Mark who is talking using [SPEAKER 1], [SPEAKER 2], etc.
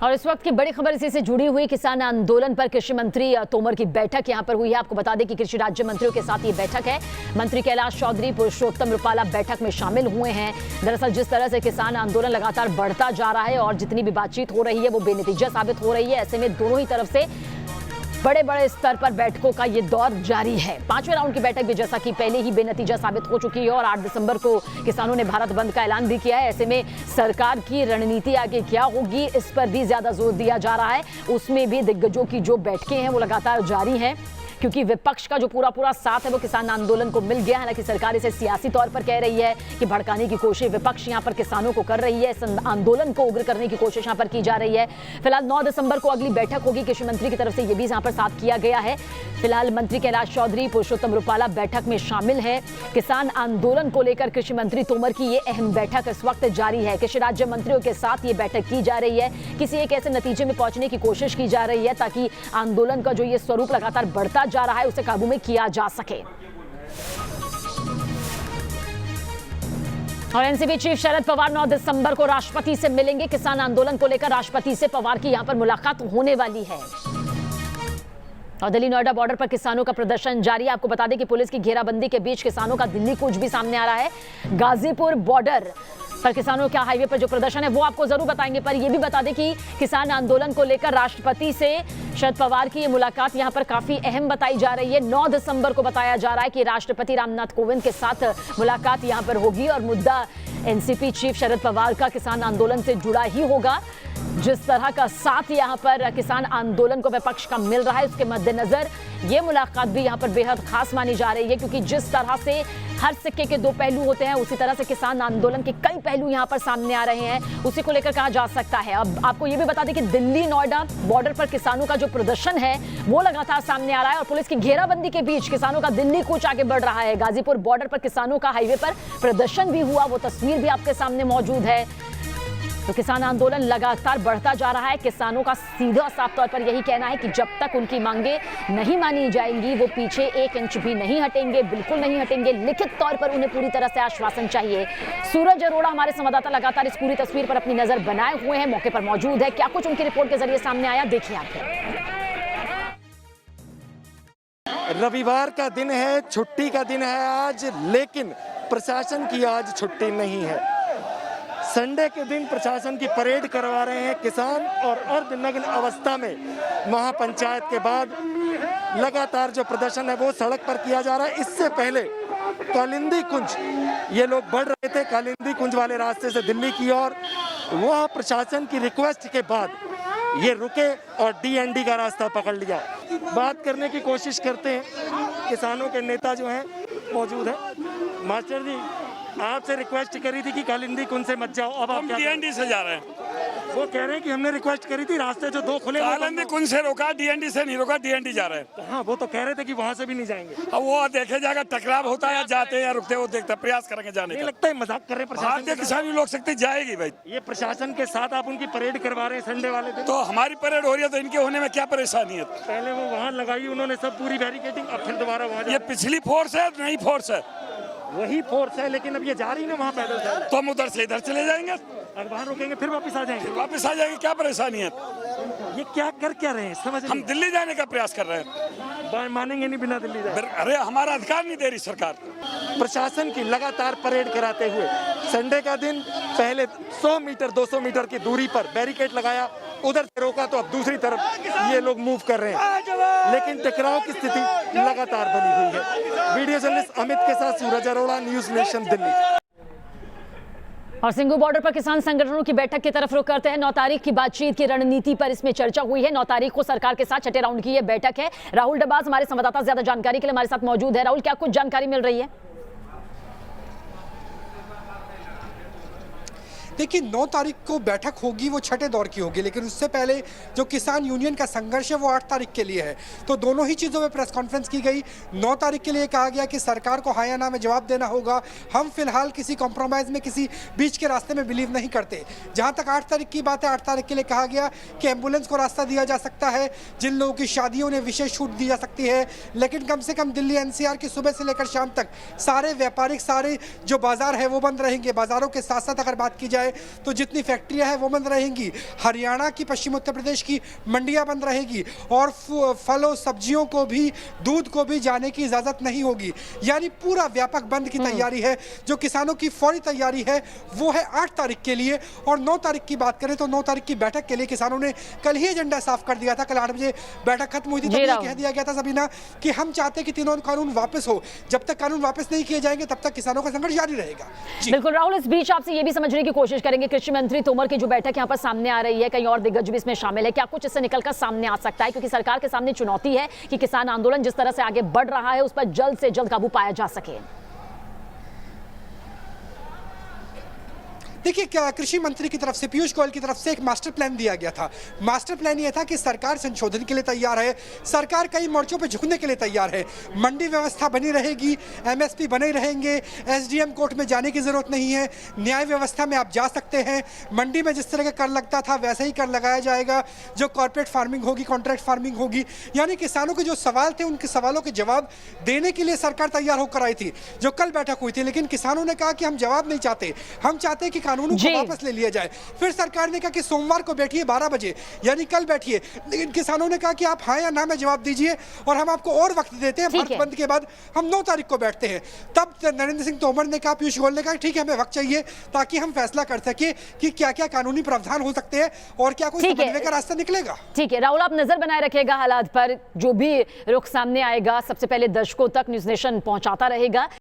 [SPEAKER 1] और इस वक्त की बड़ी खबर इसी से जुड़ी हुई किसान आंदोलन पर कृषि मंत्री तोमर की बैठक यहां पर हुई है। आपको बता दें कि कृषि राज्य मंत्रियों के साथ ये बैठक है। मंत्री कैलाश चौधरी, पुरुषोत्तम रुपाला बैठक में शामिल हुए हैं। दरअसल जिस तरह से किसान आंदोलन लगातार बढ़ता जा रहा है और जितनी भी बातचीत हो रही है वो बेनतीजा साबित हो रही है, ऐसे में दोनों ही तरफ से बड़े बड़े स्तर पर बैठकों का ये दौर जारी है। 5वें राउंड की बैठक भी जैसा कि पहले ही बेनतीजा साबित हो चुकी है और 8 दिसंबर को किसानों ने भारत बंद का ऐलान भी किया है। ऐसे में सरकार की रणनीति आगे क्या होगी, इस पर भी ज्यादा जोर दिया जा रहा है। उसमें भी दिग्गजों की जो बैठकें हैं वो लगातार जारी हैं, क्योंकि विपक्ष का जो पूरा साथ है वो किसान आंदोलन को मिल गया। हालांकि सरकार इसे सियासी तौर पर कह रही है कि भड़काने की कोशिश विपक्ष यहां पर किसानों को कर रही है, इस आंदोलन को उग्र करने की कोशिश यहां पर की जा रही है। फिलहाल 9 दिसंबर को अगली बैठक होगी, कृषि मंत्री की तरफ से ये भी यहां पर साफ किया गया है। फिलहाल मंत्री कैलाश चौधरी, पुरुषोत्तम रुपाला बैठक में शामिल है। किसान आंदोलन को लेकर कृषि मंत्री तोमर की ये अहम बैठक इस वक्त जारी है। कृषि राज्य मंत्रियों के साथ ये बैठक की जा रही है, किसी एक ऐसे नतीजे में पहुंचने की कोशिश की जा रही है ताकि आंदोलन का जो ये स्वरूप लगातार बढ़ता जा रहा है उसे काबू में किया जा सके। और एनसीपी चीफ शरद पवार 9 दिसंबर को राष्ट्रपति से मिलेंगे। किसान आंदोलन को लेकर राष्ट्रपति से पवार की यहां पर मुलाकात होने वाली है। और दिल्ली नोएडा बॉर्डर पर किसानों का प्रदर्शन जारी है। आपको बता दें कि पुलिस की घेराबंदी के बीच किसानों का दिल्ली कूच भी सामने आ रहा है। गाजीपुर बॉर्डर पर किसानों का हाईवे पर जो प्रदर्शन है वो आपको जरूर बताएंगे, पर यह भी बता दें कि किसान आंदोलन को लेकर राष्ट्रपति से शरद पवार की ये मुलाकात यहां पर काफी अहम बताई जा रही है। 9 दिसंबर को बताया जा रहा है कि राष्ट्रपति रामनाथ कोविंद के साथ मुलाकात यहां पर होगी और मुद्दा एनसीपी चीफ शरद पवार का किसान आंदोलन से जुड़ा ही होगा। जिस तरह का साथ यहां पर किसान आंदोलन को विपक्ष का मिल रहा है, उसके मद्देनजर ये मुलाकात भी यहां पर बेहद खास मानी जा रही है, क्योंकि जिस तरह से हर सिक्के के 2 पहलू होते हैं उसी तरह से किसान आंदोलन के कई पहलू यहां पर सामने आ रहे हैं, उसी को लेकर कहा जा सकता है। अब आपको ये भी बता दें कि दिल्ली नोएडा बॉर्डर पर किसानों का जो प्रदर्शन है वो लगातार सामने आ रहा है और पुलिस की घेराबंदी के बीच किसानों का दिल्ली कूच आगे बढ़ रहा है। गाजीपुर बॉर्डर पर किसानों का हाईवे पर प्रदर्शन भी हुआ, वो तस्वीर भी आपके सामने मौजूद है। तो किसान आंदोलन लगातार बढ़ता जा रहा है। किसानों का सीधा साफ तौर पर यही कहना है कि जब तक उनकी मांगे नहीं मानी जाएंगी वो पीछे 1 इंच भी नहीं हटेंगे, बिल्कुल नहीं हटेंगे। लिखित तौर पर उन्हें पूरी तरह से आश्वासन चाहिए। सूरज अरोड़ा हमारे संवाददाता लगातार इस पूरी तस्वीर पर अपनी नजर बनाए हुए हैं, मौके पर मौजूद है। क्या कुछ उनकी रिपोर्ट के जरिए सामने आया, देखिए आप।
[SPEAKER 2] रविवार का दिन है, छुट्टी का दिन है आज, लेकिन प्रशासन की आज छुट्टी नहीं है। संडे के दिन प्रशासन की परेड करवा रहे हैं किसान और अर्धनग्न अवस्था में महापंचायत के बाद लगातार जो प्रदर्शन है वो सड़क पर किया जा रहा है। इससे पहले कालिंदी कुंज ये लोग बढ़ रहे थे, कालिंदी कुंज वाले रास्ते से दिल्ली की ओर। वह प्रशासन की रिक्वेस्ट के बाद ये रुके और डीएनडी का रास्ता पकड़ लिया। बात करने की कोशिश करते हैं, किसानों के नेता जो हैं मौजूद है। मास्टर जी, आपसे रिक्वेस्ट करी थी कि कालिंदी कुंज से मत जाओ, अब आप
[SPEAKER 3] डीएनडी से जा रहे हैं।
[SPEAKER 2] वो कह रहे हैं कि हमने रिक्वेस्ट करी थी, रास्ते जो 2 खुले,
[SPEAKER 3] कालिंदी कुंज से रोका, डीएनडी से नहीं रोका, डीएनडी जा रहे हैं।
[SPEAKER 2] हाँ, वो तो कह रहे थे कि वहाँ से भी नहीं जाएंगे।
[SPEAKER 3] अब वो देखे जाएगा टकराव होता है या जाते हैं या रुकते, वो देखते प्रयास करेंगे जाने का।
[SPEAKER 2] लगता है मजाक कर रहे प्रशासन।
[SPEAKER 3] भारतीय किसान लोक शक्ति जाएगी भाई।
[SPEAKER 2] ये प्रशासन के साथ आप उनकी परेड करवा रहे हैं संडे वाले दिन।
[SPEAKER 3] तो हमारी परेड हो रही है तो इनके होने में क्या परेशानी है?
[SPEAKER 2] पहले वो वहाँ लगाई उन्होंने सब पूरी बैरिकेडिंग, अब फिर दोबारा वहाँ।
[SPEAKER 3] ये पिछली फोर्स है, नई फोर्स है।
[SPEAKER 2] वही फोर्स है, लेकिन अब ये जा रही है वहाँ पैदल से।
[SPEAKER 3] तो हम उधर से इधर चले जाएंगे,
[SPEAKER 2] और वहाँ रुकेंगे, फिर वापस आ जाएंगे।
[SPEAKER 3] वापस आ जाएंगे, क्या परेशानी है?
[SPEAKER 2] ये क्या कर क्या रहे हैं समझ?
[SPEAKER 3] हम दिल्ली जाने का प्रयास कर रहे हैं।
[SPEAKER 2] मानेंगे नहीं बिना दिल्ली जाए।
[SPEAKER 3] अरे हमारा अधिकार नहीं दे रही सरकार।
[SPEAKER 2] प्रशासन की लगातार परेड कराते हुए संडे का दिन पहले 100 मीटर 200 मीटर की दूरी पर बैरिकेड लगाया, उधर से रोका तो अब दूसरी तरफ ये लोग मूव कर रहे हैं, लेकिन टकराव की स्थिति लगातार बनी हुई है। वीडियो जर्नलिस्ट अमित के साथ सूरज अरोड़ा, न्यूज नेशन दिल्ली।
[SPEAKER 1] और सिंघू बॉर्डर पर किसान संगठनों की बैठक की तरफ रुख करते हैं। 9 तारीख की बातचीत की रणनीति पर इसमें चर्चा हुई है। 9 तारीख को सरकार के साथ 6ठे राउंड की यह बैठक है। राहुल डबास हमारे संवाददाता ज्यादा जानकारी के लिए हमारे साथ मौजूद है। राहुल, क्या कुछ जानकारी मिल रही है?
[SPEAKER 4] देखिए 9 तारीख को बैठक होगी, वो 6ठे दौर की होगी, लेकिन उससे पहले जो किसान यूनियन का संघर्ष है वो 8 तारीख के लिए है। तो दोनों ही चीज़ों में प्रेस कॉन्फ्रेंस की गई। 9 तारीख के लिए कहा गया कि सरकार को हाँ या ना में जवाब देना होगा। हम फिलहाल किसी कॉम्प्रोमाइज़ में, किसी बीच के रास्ते में बिलीव नहीं करते। जहाँ तक 8 तारीख की बात है, 8 तारीख के लिए कहा गया कि एम्बुलेंस को रास्ता दिया जा सकता है, जिन लोगों की शादियों ने विशेष छूट दी जा सकती है, लेकिन कम से कम दिल्ली एनसीआर की सुबह से लेकर शाम तक सारे व्यापारिक, सारे जो बाजार है वो बंद रहेंगे। बाजारों के साथ साथ अगर बात की जाए तो जितनी फैक्ट्रियां हैं वो बंद रहेंगी, हरियाणा की, पश्चिम उत्तर प्रदेश की मंडियां बंद रहेगी और फलों सब्जियों को भी, दूध को भी जाने की इजाजत नहीं होगी। यानी पूरा व्यापक बंद की तैयारी है। जो किसानों की फौरी तैयारी है वो है 8 तारीख के लिए। और 9 तारीख की बात करें तो 9 तारीख की बैठक के लिए किसानों ने कल ही एजेंडा साफ कर दिया था। कल 8 बजे बैठक खत्म हुई थी तब ये कह दिया गया था सबीना कि हम चाहते हैं कि तीनों कानून वापस हो। जब तक कानून वापस नहीं किए जाएंगे तब तक किसानों का संघर्ष जारी रहेगा।
[SPEAKER 1] बिल्कुल राहुल, इस बीच आपसे ये भी समझने की कोशिश करेंगे, कृषि मंत्री तोमर की जो बैठक यहाँ पर सामने आ रही है, कहीं और दिग्गज भी इसमें शामिल है, क्या कुछ इससे निकलकर सामने आ सकता है? क्योंकि सरकार के सामने चुनौती है कि किसान आंदोलन जिस तरह से आगे बढ़ रहा है उस पर जल्द से जल्द काबू पाया जा सके।
[SPEAKER 4] देखिए, क्या कृषि मंत्री की तरफ से, पीयूष गोयल की तरफ से एक मास्टर प्लान दिया गया था। मास्टर प्लान ये था कि सरकार संशोधन के लिए तैयार है, सरकार कई मोर्चों पे झुकने के लिए तैयार है। मंडी व्यवस्था बनी रहेगी, एमएसपी बने रहेंगे, एसडीएम कोर्ट में जाने की जरूरत नहीं है, न्याय व्यवस्था में आप जा सकते हैं। मंडी में जिस तरह का कर लगता था वैसे ही कर लगाया जाएगा। जो कॉर्पोरेट फार्मिंग होगी, कॉन्ट्रैक्ट फार्मिंग होगी, यानी किसानों के जो सवाल थे उनके सवालों के जवाब देने के लिए सरकार तैयार होकर आई थी, जो कल बैठक हुई थी। लेकिन किसानों ने कहा कि हम जवाब नहीं चाहते, हम चाहते हैं कि कानूनों को वापस ले लिया जाए। फिर सरकार ने कहा कि सोमवार को बैठिए 12 बजे, यानी कल बैठिए। लेकिन किसानों ने कहा कि आप हाँ या ना में जवाब दीजिए और हम आपको और वक्त देते हैं। भारत बंद के बाद हम 9 तारीख को बैठते हैं। तब नरेंद्र सिंह तोमर ने कहा, पीयूष गोयल ने कहा ठीक है, हमें वक्त चाहिए ताकि हम फैसला कर सके कि क्या क्या कानूनी प्रावधान हो सकते हैं और क्या कोई समन्वय का रास्ता निकलेगा।
[SPEAKER 1] ठीक है राहुल, आप नजर बनाए रखिएगा हालात पर, जो भी रुख सामने आएगा सबसे पहले दर्शकों तक न्यूज़ नेशन पहुंचाता रहेगा।